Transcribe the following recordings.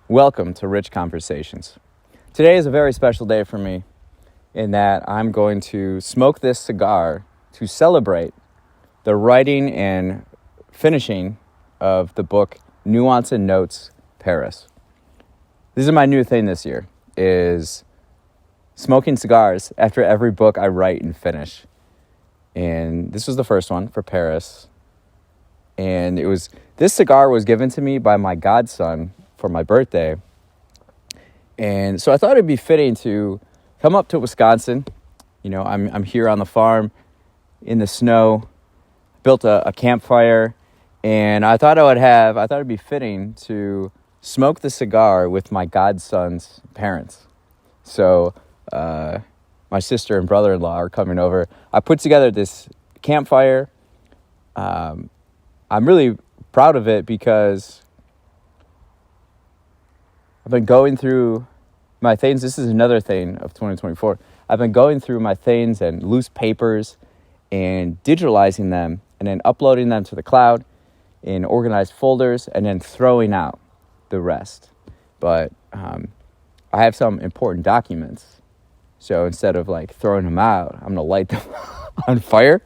Welcome to Rich Conversations. Today is a very special day for me in that I'm going to smoke this cigar to celebrate the writing and finishing of the book Nuance Notes, Paris. This is my new thing this year, is smoking cigars after every book I write and finish. And this was the first one for Paris. And this cigar was given to me by my godson for my birthday. And so I thought it'd be fitting to come up to Wisconsin. You know, I'm here on the farm in the snow, built a campfire, and I thought it'd be fitting to smoke the cigar with my godson's parents. So my sister and brother-in-law are coming over. I put together this campfire. I'm really proud of it because I've been going through my things. This is another thing of 2024. I've been going through my things and loose papers and digitalizing them and then uploading them to the cloud in organized folders and then throwing out the rest. But I have some important documents. So instead of like throwing them out, I'm going to light them on fire.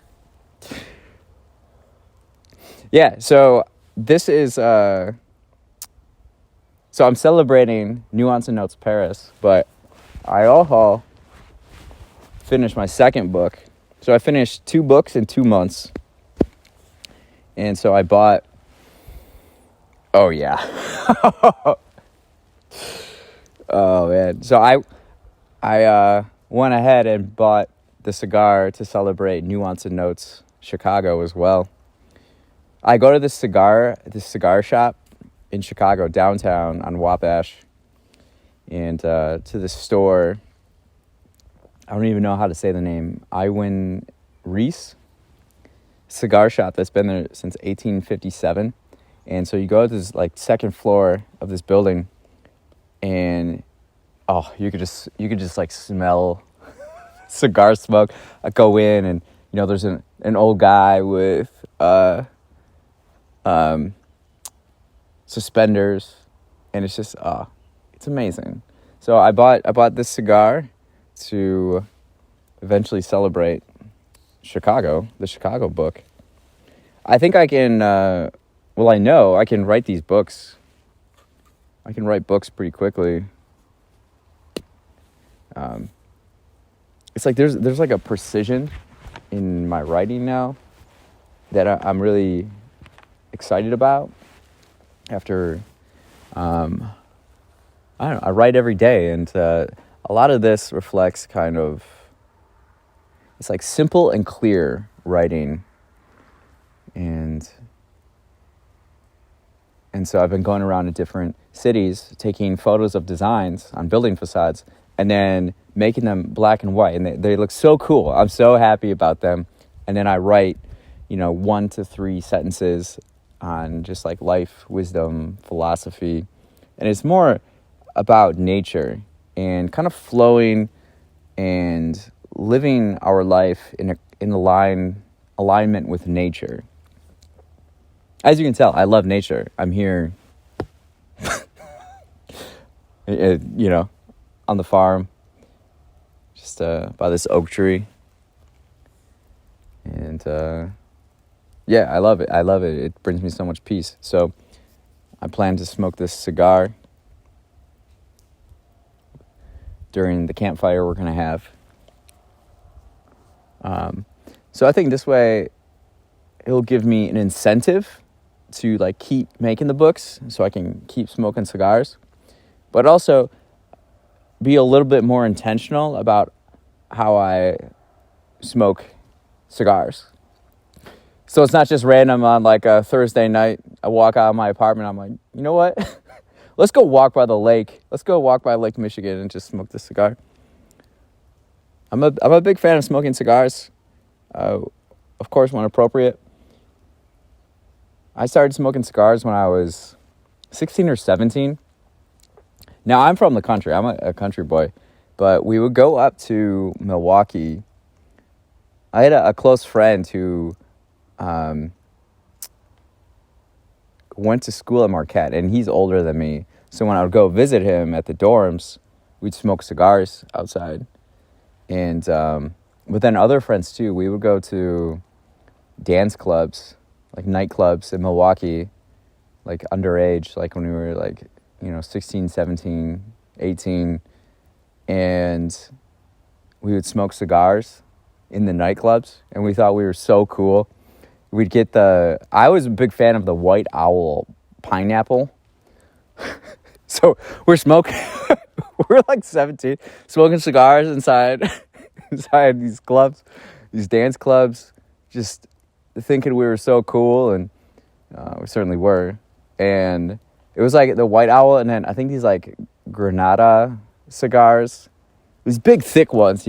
Yeah, so this is... So I'm celebrating Nuance Notes Paris, but I also finished my second book. So I finished 2 books in 2 months. And so I bought... Oh, yeah. Oh, man. So I went ahead and bought the cigar to celebrate Nuance Notes Chicago as well. I go to this cigar shop in Chicago, downtown on Wabash, and to the store. I don't even know how to say the name. Iwin Reese cigar shop that's been there since 1857. And so you go to this like second floor of this building, and you could just like smell cigar smoke. I go in, and you know there's an old guy with suspenders, and it's just it's amazing. So I bought this cigar to eventually celebrate Chicago, the Chicago book. I think I can I know I can write these books. I can write books pretty quickly. It's like there's like a precision in my writing now that I'm really excited about. After, I don't know, I write every day, and a lot of this reflects kind of, it's like simple and clear writing, and so I've been going around to different cities, taking photos of designs on building facades, and then making them black and white, and they look so cool. I'm so happy about them, and then I write, 1 to 3 sentences on just like life, wisdom, philosophy. And it's more about nature and kind of flowing and living our life in alignment with nature. As you can tell, I love nature. I'm here, on the farm, just by this oak tree. And yeah, I love it. It brings me so much peace. So I plan to smoke this cigar during the campfire we're going to have. So I think this way it'll give me an incentive to like keep making the books so I can keep smoking cigars, but also be a little bit more intentional about how I smoke cigars. So it's not just random on like a Thursday night. I walk out of my apartment. I'm like, you know what? Let's go walk by the lake. Let's go walk by Lake Michigan and just smoke this cigar. I'm a big fan of smoking cigars. Of course, when appropriate. I started smoking cigars when I was 16 or 17. Now, I'm from the country. I'm a country boy. But we would go up to Milwaukee. I had a close friend who went to school at Marquette, and he's older than me. So when I would go visit him at the dorms, we'd smoke cigars outside. And but then other friends too. We would go to dance clubs, like nightclubs in Milwaukee, like underage, like when we were like, 16, 17, 18. And we would smoke cigars in the nightclubs. And we thought we were so cool. I was a big fan of the White Owl pineapple. So we're smoking, we're like 17, smoking cigars inside these clubs, these dance clubs, just thinking we were so cool, and we certainly were. And it was like the White Owl, and then I think these like Granada cigars, these big thick ones,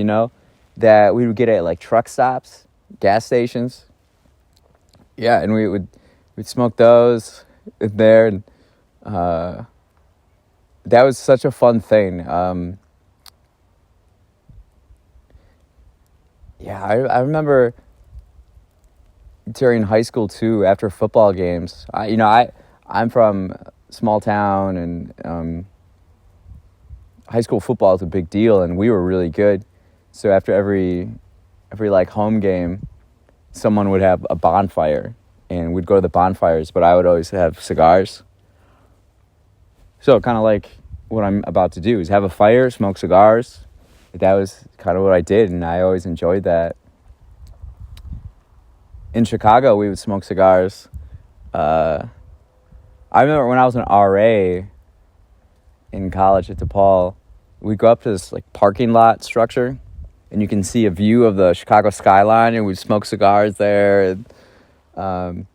that we would get at like truck stops, gas stations. Yeah, and we'd smoke those in there, and that was such a fun thing. I remember during high school too, after football games. I'm from small town, and high school football is a big deal, and we were really good. So after every like home game, someone would have a bonfire, and we'd go to the bonfires, but I would always have cigars. So kind of like what I'm about to do is have a fire, smoke cigars. That was kind of what I did, and I always enjoyed that. In Chicago, we would smoke cigars. I remember when I was an RA in college at DePaul, we'd go up to this like parking lot structure, and you can see a view of the Chicago skyline, and we'd smoke cigars there. And,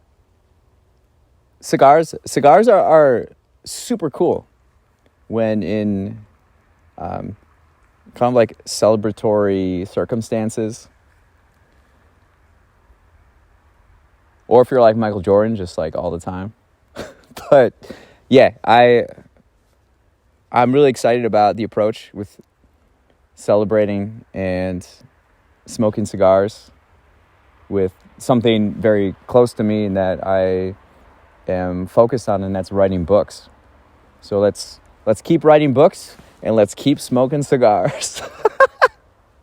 cigars are super cool when in kind of like celebratory circumstances. Or if you're like Michael Jordan, just like all the time. But yeah, I'm really excited about the approach with celebrating and smoking cigars with something very close to me and that I am focused on, and that's writing books. So let's keep writing books, and let's keep smoking cigars.